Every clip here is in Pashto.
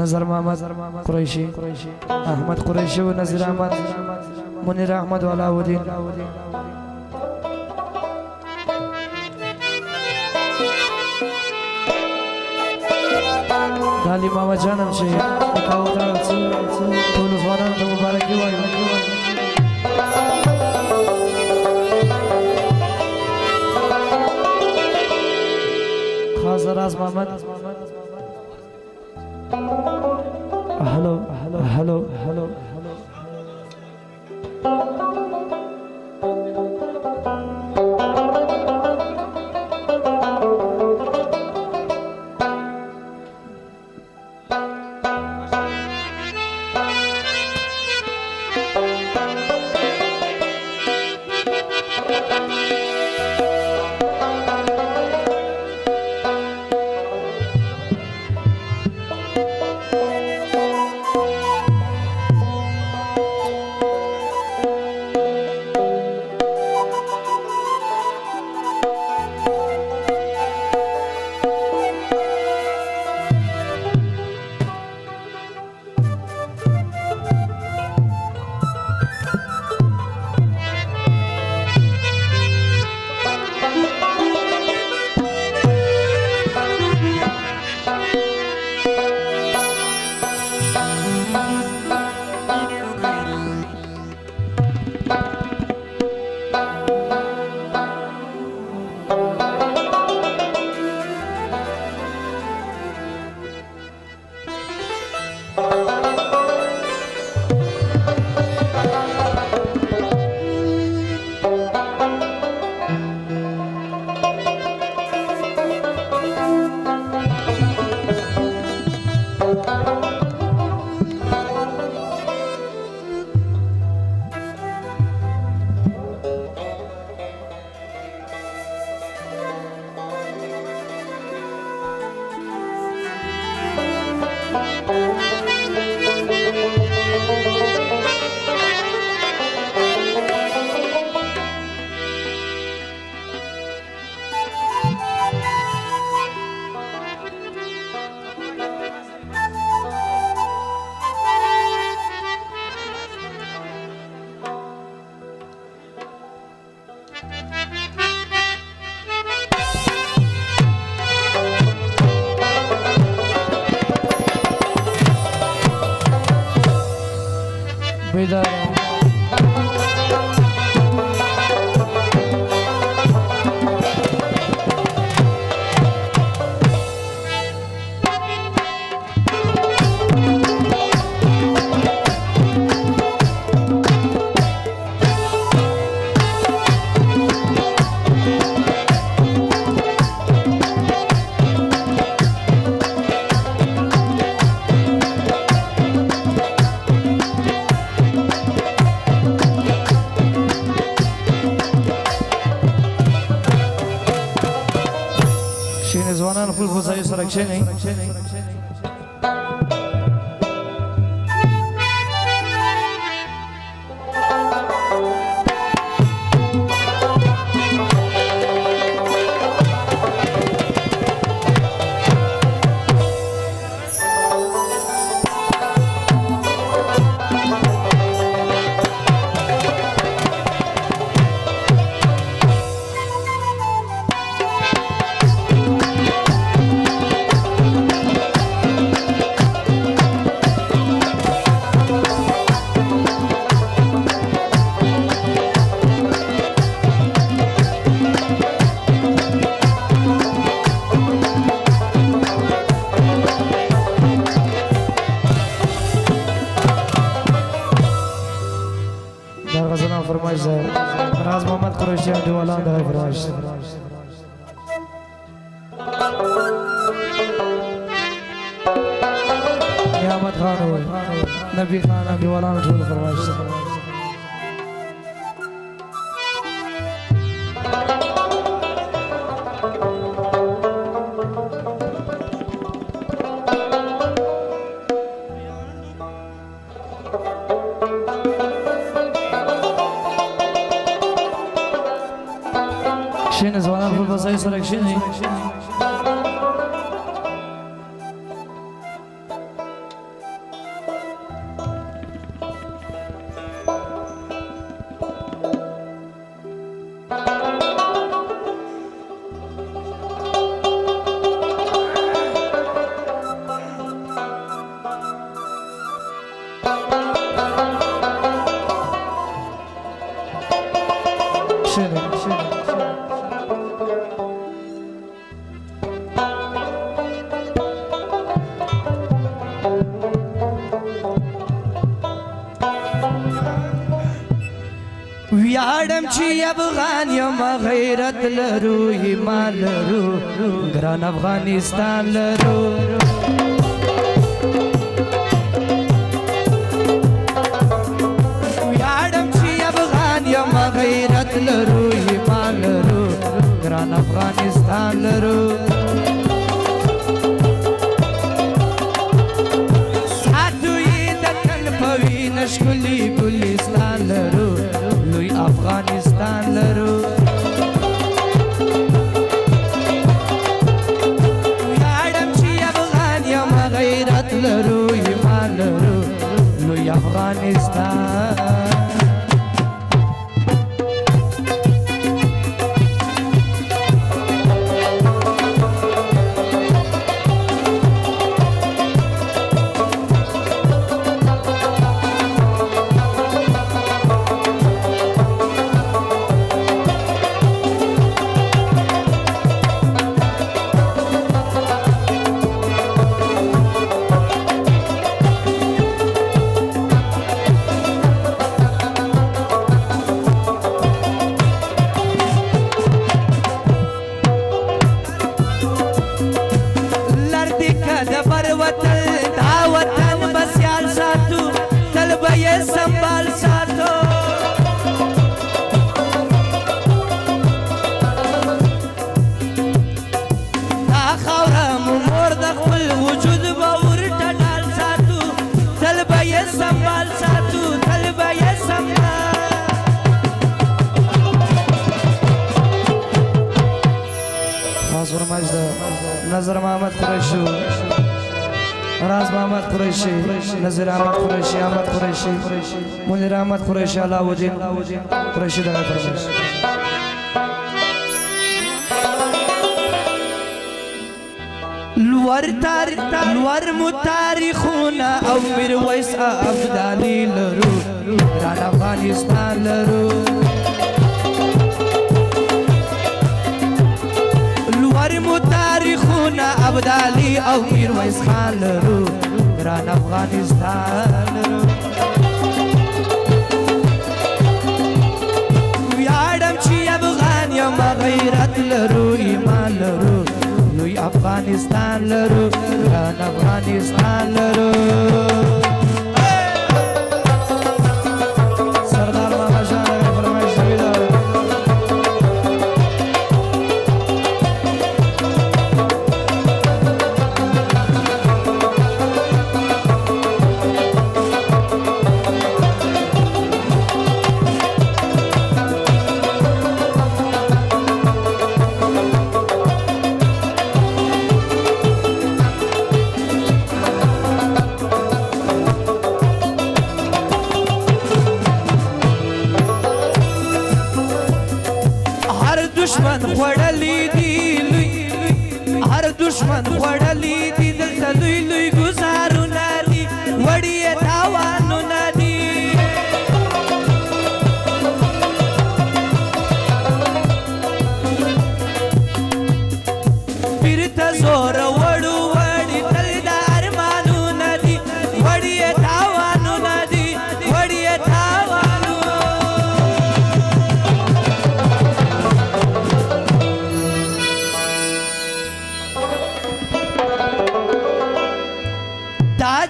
نظر محمد قریشی، احمد قریشی و نظیر احمد، منیر احمد و علاؤالدین. دالی ماما جانم چه نکاو ترال طول ځوانانو ته مبارکي وایو. خاص راز محمد. هلو هلو هلو هلو بیدار ځوانان خپل ځای سره کښېنئ. فرمایش ده راز محمد قریشی دیوالان ده فرمایش نعمت خان و نبی خان دیوالان ټول فرمایش کښېنه ځوانان خپل په ځای سره کښېنئ. ویاړم چې افغان یم غیرت لرو ایمان لرو ګران افغانستان لرو ویاړم چې افغان یم غیرت لرو ایمان لرو ګران افغانستان لرو ساتو یې د تل په وینه ښکلي ګلستان لرو لوی افغانستان لرو ویاړم چې افغان یم غیرت لرو ایمان لرو لوی افغانستان نظر محمد قریشی راز محمد قریشی نظر احمد قریشی احمد قریشی منیر احمد قریشی علاؤالدین قریشی دغه فرمایش لور مو تاریخونه او میرویس ابدالي لرو ګران افغانستان لرو ورمو تاریخونه ابدالي او میرویس خان لرو ګران افغانستان لرو ویاړم چې افغان یم غیرت لرو ایمان لرو لوی افغانستان لرو ګران افغانستان لرو سردار محمد شاه دغه فرمایش شوی ده دشمن خوړلې دي هر دشمن خوړلې دي دلته لوی لوی ګزارونه دي وړي تاوانونه دي بیرته زور وړو وړي تل د ارمانونه دي وړي تاوانونه دي وړي تاوانونه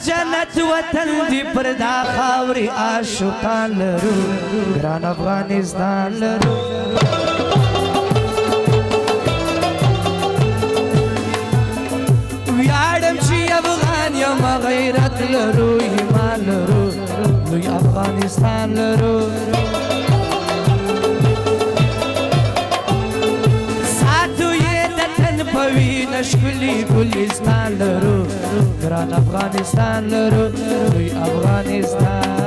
جنت وطن دی پر دا خاوري عاشقان لرو ګران افغانستان لرو ویاړم چې افغان یم غیرت لرو ایمان لرو لوی افغانستان لرو ساتو یې د تن په وینه ښکلي ګلستان لرو ګران افغانستان لرو لوی افغانستان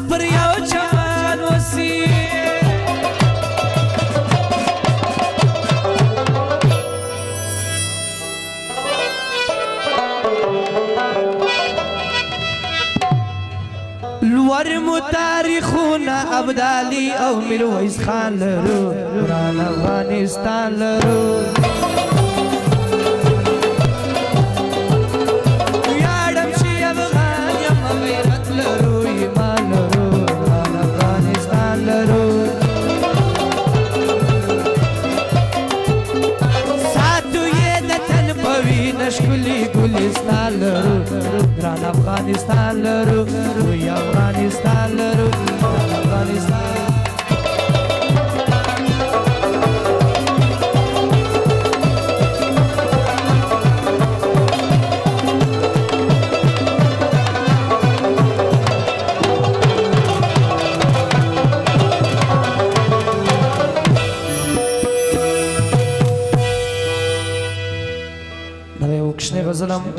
پر یو چمن وسی لور مو تاریخونه ابدالي او میرویس خان لرو وران افغانستان لرو ویاړم چې افغان یم غیرت لرو ایمان لرو وران افغانستان لرو ساتو یې د تن په وینه ښکلي ګلستان لرو ګران افغانستان لرو لوی افغانستان لرو ګران افغانستان دا یو کوچنی غزل هم